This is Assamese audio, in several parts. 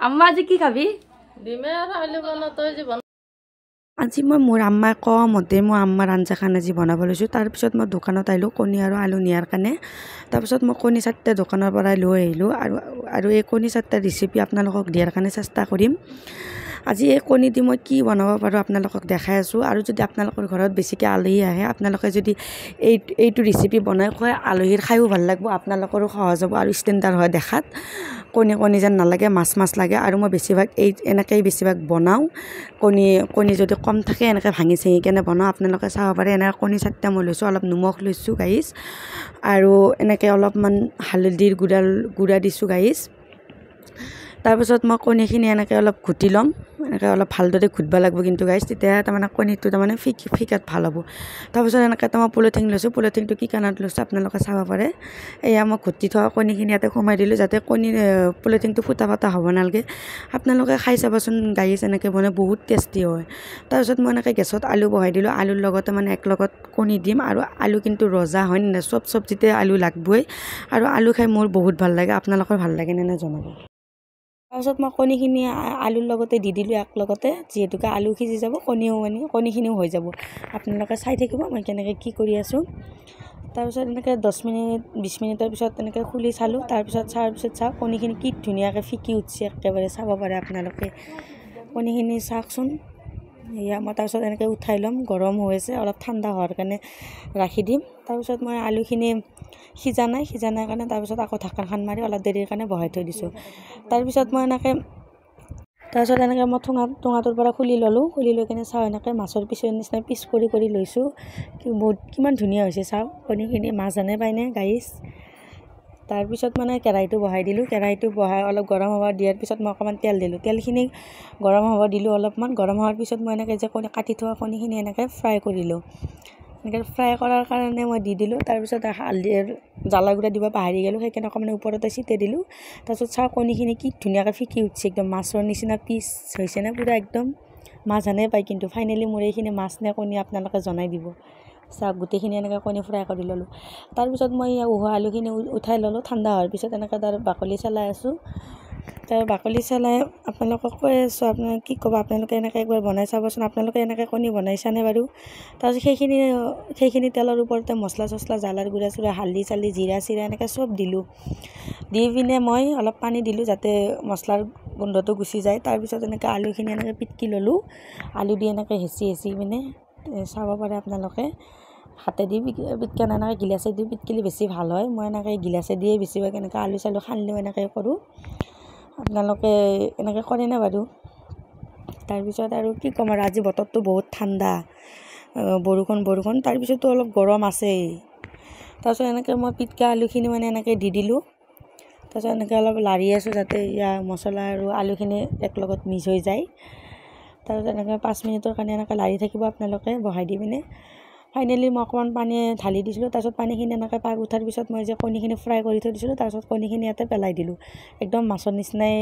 আম্মা আজি কি খাবি? ডিমে আৰু আলু বনাওঁ, তই যে বনা। আজি মই মোৰ আম্মাই কোৱা মতে মই আম্মাৰ আঞ্জাখান আজি বনাব লৈছোঁ। তাৰপিছত মই দোকানত আহিলোঁ কণী আৰু আলু নিয়াৰ কাৰণে। তাৰপিছত মই কণী 4টা দোকানৰ পৰাই লৈ আহিলোঁ আৰু এই কণী 4টাৰ ৰেচিপি আপোনালোকক দিয়াৰ কাৰণে চেষ্টা কৰিম। আজি এই কণী দি মই কি বনাব পাৰোঁ আপোনালোকক দেখাই আছোঁ। আৰু যদি আপোনালোকৰ ঘৰত বেছিকৈ আলহী আহে, আপোনালোকে যদি এইটো ৰেচিপি বনাই খুৱাই, আলহীৰ খায়ো ভাল লাগিব, আপোনালোকৰো সহজ হ'ব আৰু ষ্টেণ্ডাৰ্ড হয় দেখাত। কণী যেন নালাগে, মাছ লাগে। আৰু মই বেছিভাগ এনেকৈয়ে বেছিভাগ বনাওঁ। কণী যদি কম থাকে এনেকৈ ভাঙি চিঙি কেনে বনাওঁ। আপোনালোকে চাব পাৰে। এনেকৈ কণী 4টা মই লৈছোঁ, অলপ নিমখ লৈছোঁ গাইছ, আৰু এনেকৈ অলপমান হালধিৰ গুড়া দিছোঁ গাইছ। তাৰপিছত মই কণীখিনি এনেকৈ অলপ ঘুটি ল'ম। এনেকৈ অলপ ভালদৰে ঘুটিব লাগিব কিন্তু গাইছ, তেতিয়াহে তাৰমানে কণীটো তাৰমানে ফিকাত ভাল হ'ব। তাৰপিছত এনেকৈ মই পলিথিন লৈছোঁ। পলিথিনটো কি কাৰণত লৈছোঁ আপোনালোকে চাব পাৰে। এয়া মই ঘুটি থোৱা কণীখিনি ইয়াতে সোমাই দিলোঁ, যাতে পলিথিনটো ফুটা হ'ব নালাগে। আপোনালোকে খাই চাবচোন গাইছ, এনেকৈ বনাই বহুত টেষ্টি হয়। তাৰপিছত মই এনেকৈ গেছত আলু বহাই দিলোঁ। আলুৰ লগতে মানে একেলগত কণী দিম। আৰু আলু কিন্তু ৰজা হয় নে, চব চব্জিতে আলু লাগবই। আৰু আলু খাই মোৰ বহুত ভাল লাগে, আপোনালোকৰ ভাল লাগে নে জনাব। তাৰপিছত মই কণীখিনি আলুৰ লগতে দি দিলোঁ একলগতে, যিহেতুকে আলু সিজি যাব, কণীখিনিও হৈ যাব। আপোনালোকে চাই থাকিব মই কেনেকৈ কি কৰি আছোঁ। তাৰপিছত এনেকৈ 10 মিনিট 20 মিনিটৰ পিছত এনেকৈ খুলি চালোঁ। তাৰপিছত চাওঁ কণীখিনি কি ধুনীয়াকৈ ফিকি উঠিছে, একেবাৰে চাব পাৰে আপোনালোকে। কণীখিনি চাওকচোন। এয়া মই তাৰপিছত এনেকৈ উঠাই ল'ম। গৰম হৈ আছে, অলপ ঠাণ্ডা হোৱাৰ কাৰণে ৰাখি দিম। তাৰপিছত মই আলুখিনি সিজা নাই কাৰণে তাৰপিছত আকৌ ঢাকনখন মাৰি অলপ দেৰিৰ কাৰণে বহাই থৈ দিছোঁ। তাৰপিছত মই এনেকৈ টঙাটোৰ পৰা খুলি ল'লোঁ। খুলি লৈ কিনে চাওঁ এনেকৈ মাছৰ পিচৰ নিচিনা পিচ কৰি লৈছোঁ। কিমান ধুনীয়া হৈছে চাওঁ কণীখিনি, মাছ যেনে পায়নে গাইছ। তাৰপিছত মানে কেৰাহীটো বহাই দিলোঁ। কেৰাহীটো বহাই অলপ গৰম হ'ব দিয়াৰ পিছত মই অকণমান তেল দিলোঁ। তেলখিনি গৰম হ'ব দিলোঁ অলপমান। গৰম হোৱাৰ পিছত মই এনেকৈ যে কাটি থোৱা কণীখিনি এনেকৈ ফ্ৰাই কৰিলোঁ। এনেকৈ ফ্ৰাই কৰাৰ কাৰণে মই দি দিলোঁ। তাৰপিছত হালধিৰ জ্বালা গুড়া দিব পাহৰি গ'লোঁ, সেইকাৰণে অকণমান ওপৰতে ছিটিয়াই দিলোঁ। তাৰপিছত চাওঁ কণীখিনি কি ধুনীয়াকৈ ফিকি উঠিছে, একদম মাছৰ নিচিনা পিচ হৈছে নে, পূৰা একদম মাছ যেনে পায়। কিন্তু ফাইনেলি মোৰ এইখিনি মাছ নে কণী আপোনালোকে জনাই দিব। চাওক গোটেইখিনি এনেকৈ কণী ফ্ৰাই কৰি ল'লোঁ। তাৰপিছত মই উহোৱা আলুখিনি উঠাই ল'লোঁ। ঠাণ্ডা হোৱাৰ পিছত এনেকৈ তাৰ বাকলি চেলাই আছোঁ। তাৰ বাকলি চেলাই আপোনালোকক কৈ আছোঁ, আপোনালোকে কি ক'ব, আপোনালোকে এনেকৈ একবাৰ বনাই চাবচোন। আপোনালোকে এনেকৈ কণী বনাইছানে বাৰু? তাৰপিছত সেইখিনি তেলৰ ওপৰতে মছলা জ্বালাৰ গুড়া হালধি চালধি জিৰা এনেকৈ চব দিলোঁ। দি পিনে মই অলপ পানী দিলোঁ, যাতে মছলাৰ গোন্ধটো গুচি যায়। তাৰপিছত এনেকৈ আলুখিনি এনেকৈ পিটকি ল'লোঁ। আলু দি এনেকৈ হেঁচি পিনে চাব পাৰে আপোনালোকে। হাতেদি পিটকা এনেকৈ গিলাচেদি পিটকিলে বেছি ভাল হয়। মই এনেকৈ গিলাচেদিয়ে বেছিভাগ এনেকৈ আলু চালু খান্দিও এনেকৈ কৰোঁ। আপোনালোকে এনেকৈ কৰেনে বাৰু? তাৰপিছত আৰু কি ক'ম আৰু, আজি বতৰটো বহুত ঠাণ্ডা, বৰষুণ তাৰপিছতো অলপ গৰম আছেই। তাৰপিছত এনেকৈ মই পিটকা আলুখিনি মানে এনেকৈ দি দিলোঁ। তাৰপিছত এনেকৈ অলপ লাৰি আছোঁ, যাতে মছলা আৰু আলুখিনি একলগত মিক্স হৈ যায়। তাৰপিছত এনেকৈ 5 মিনিটৰ কাৰণে এনেকৈ লাৰি থাকিব আপোনালোকে বহাই দি পিনে। ফাইনেলি মই অকণমান পানী ঢালি দিছিলোঁ। তাৰপিছত পানীখিনি এনেকৈ পাক উঠাৰ পিছত মই যে কণীখিনি ফ্ৰাই কৰি থৈ দিছিলোঁ, তাৰপিছত কণীখিনি ইয়াতে পেলাই দিলোঁ। একদম মাছৰ নিচিনাই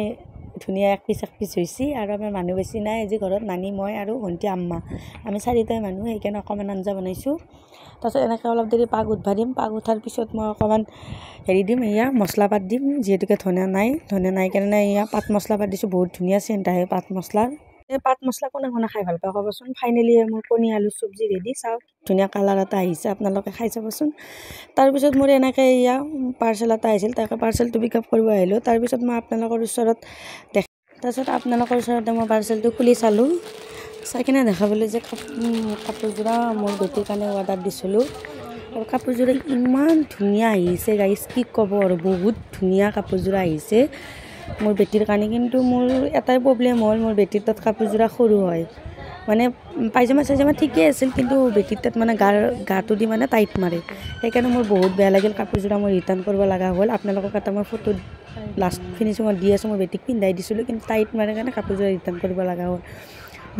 ধুনীয়া এক পিচ হৈছে। আৰু আমাৰ মানুহ বেছি নাই আজি ঘৰত, নানি মই আৰু ভণ্টি আম্মা, আমি 4টাই মানুহ, সেইকাৰণে অকণমান আঞ্জা বনাইছোঁ। তাৰপিছত এনেকৈ অলপ দেৰি পাক উঠবা দিম। পাক উঠাৰ পিছত মই অকণমান দিম, মছলা পাত দিম, যিহেতুকে ধনিয়া নাই কাৰণে পাত মছলা পাত দিছোঁ। বহুত ধুনীয়া চেণ্ট আহে পাত মছলাৰ। এই পাত মছলা কোনে খাই ভাল পায় ক'বচোন। ফাইনেলি মোৰ কণী আলু চব্জি ৰেডি। চাওক ধুনীয়া কালাৰ এটা আহিছে, আপোনালোকে খাই চাবচোন। তাৰপিছত মোৰ এনেকৈ পাৰ্চেল এটা আহিছিল, তাকে পাৰ্চেলটো পিক আপ কৰিব আহিলোঁ। তাৰপিছত মই আপোনালোকৰ ওচৰত মই পাৰ্চেলটো খুলি চালোঁ। চাই কিনে দেখাবলৈ যে কাপোৰযোৰা মোৰ বেটীৰ কাৰণে অৰ্ডাৰ দিছিলোঁ। আৰু কাপোৰযোৰা ইমান ধুনীয়া আহিছে গাইছ, কি ক'ব আৰু, বহুত ধুনীয়া কাপোৰযোৰা আহিছে মোৰ বেটীৰ কাৰণে। কিন্তু মোৰ এটাই প্ৰব্লেম হ'ল, মোৰ বেটীৰ তাত কাপোৰযোৰা সৰু হয়। মানে পাইজামা ঠিকেই আছিল, কিন্তু বেটীৰ তাত মানে গাটো দি মানে টাইট মাৰে। সেইকাৰণে মোৰ বহুত বেয়া লাগিল, কাপোৰযোৰা মই ৰিটাৰ্ণ কৰিব লগা হ'ল। আপোনালোকক এটা মই ফটো লাষ্ট ফিনিচিঙত দি আছোঁ। মই বেটীক পিন্ধাই দিছিলোঁ, কিন্তু টাইট মাৰে কাৰণে কাপোৰযোৰা ৰিটাৰ্ণ কৰিব লগা হ'ল।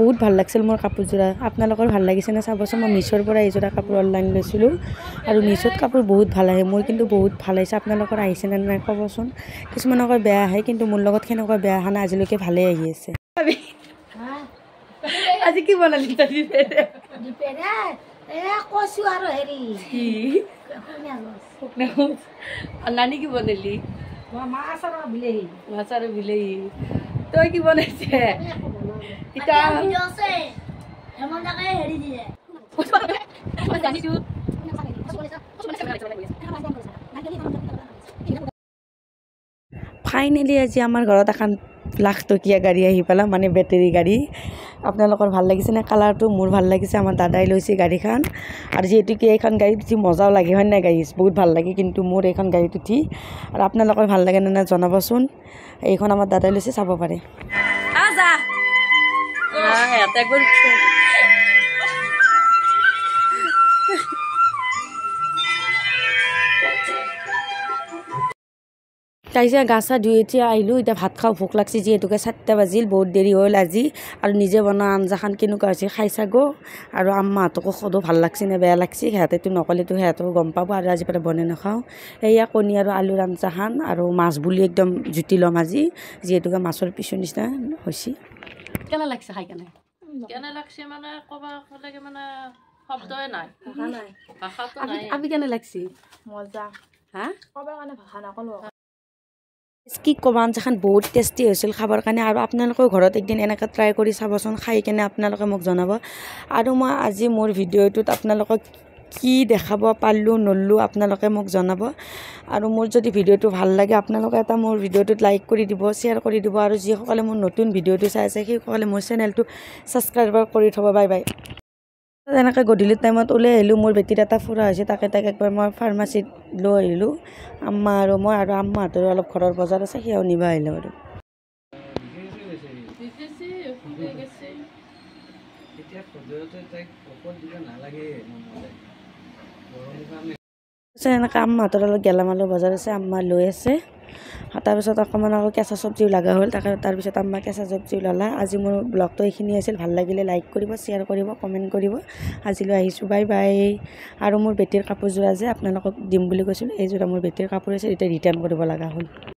বহুত ভাল লাগিছিল মোৰ কাপোৰযোৰা। আপোনালোকৰ ভাল লাগিছেনে চাবচোন। মই মিছ'ৰ পৰা এইযোৰা কাপোৰ অনলাইন লৈছিলোঁ, আৰু মিছ'ত কাপোৰ বহুত ভাল আহে। মোৰ কিন্তু বহুত ভাল আহিছে। আপোনালোকৰ আহিছেনে নাই ক'বচোন। কিছুমানকৰ বেয়া আহে, কিন্তু মোৰ লগত সেনেকুৱা বেয়া অহা নাই, আজিলৈকে ভালেই আহি আছে। আজি কি বনালি তই? কচু আৰু নানি কি বনালি? মাছ আৰু বিলাহী। মাছ আৰু বিলাহী। তই কি বনাইছে ইটা ফাইনেলি আজি আমাৰ ঘৰত এখন লাখটকীয়া গাড়ী আহি পালা মানে বেটেৰী গাড়ী আপোনালোকৰ ভাল লাগিছে নে কালাৰটো মোৰ ভাল লাগিছে আমাৰ দাদাই লৈছে গাড়ীখন আৰু যিহেতু কি এইখন গাড়ীত উঠি মজাও লাগে হয় নাই গাড়ী বহুত ভাল লাগে কিন্তু মোৰ এইখন গাড়ীত উঠি আৰু আপোনালোকৰ ভাল লাগে নে জনাবচোন এইখন আমাৰ দাদাই লৈছে চাব পাৰে আজা এটা গল তাৰপিছত গা চা ধুই উঠি আহিলোঁ এতিয়া ভাত খাওঁ ভোক লাগছে যিহেতুকে 7টা বাজিল বহুত দেৰি হ'ল আজি আৰু নিজে বনোৱা আঞ্জাখন কেনেকুৱা হৈছে খাই চাগো আৰু আম্মাহঁতকো সোধো ভাল লাগছে নে বেয়া লাগছে সিহঁতেতো নক'লেতো সিহঁতেও গম পাব আৰু আজি পৰা বনাই নাখাওঁ এয়া কণী আৰু আলুৰ আঞ্জাখন আৰু মাছ বুলি একদম জুতি ল'ম আজি যিহেতুকে মাছৰ পিছৰ নিচিনা হৈছে কেনে লাগছে খাই কেনে কেনে লাগছে মানে ক'বা লাগে মানে শব্দই নাই ভাষাটো নাই আমি কেনে লাগছি মজা হা ক'বৰ কাৰণে ভাষা নক'লো কি ক'ব আঞ্জাখন বহুত টেষ্টি হৈছিল খাবৰ কাৰণে আৰু আপোনালোকেও ঘৰত একদিন এনেকৈ ট্ৰাই কৰি চাবচোন খাই কেনে আপোনালোকে মোক জনাব আৰু মই আজি মোৰ ভিডিঅ'টোত আপোনালোকক কি দেখাব পাৰিলোঁ নল্লোঁ আপোনালোকে মোক জনাব আৰু মোৰ যদি ভিডিঅ'টো ভাল লাগে আপোনালোকে এটা মোৰ ভিডিঅ'টোত লাইক কৰি দিব শ্বেয়াৰ কৰি দিব আৰু যিসকলে মোৰ নতুন ভিডিঅ'টো চাই আছে সেইসকলে মোৰ চেনেলটো ছাবস্ক্ৰাইব কৰি থ'ব বাই বাই এনেকৈ গধূলি টাইমত ওলাই আহিলোঁ মোৰ বেটীৰ এটা ফুৰা হৈছে তাকে একবাৰ মই ফাৰ্মাচীত লৈ আহিলোঁ আম্মা আৰু মই আৰু আম্মাহঁতৰ অলপ ঘৰৰ বজাৰ আছে সেয়াও নিব আহিলোঁ আৰু এনেকৈ আম্মাহঁতৰ অলপ গেলামালৰ বজাৰ আছে আম্মা লৈ আছে তাৰপিছত অকণমান আকৌ কেঁচা চব্জিও লগা হ'ল তাৰপিছত আম্মা কেঁচা চব্জিও ল'লা আজি মোৰ ব্লগটো এইখিনি আছিল ভাল লাগিলে লাইক কৰিব শ্বেয়াৰ কৰিব কমেণ্ট কৰিব আজিলৈ আহিছোঁ বাই বাই আৰু মোৰ বেটীৰ কাপোৰযোৰা যে আপোনালোকক দিম বুলি কৈছিলোঁ এইযোৰা মোৰ বেটীৰ কাপোৰ আছে এতিয়া ৰিটাৰ্ণ কৰিব লগা হ'ল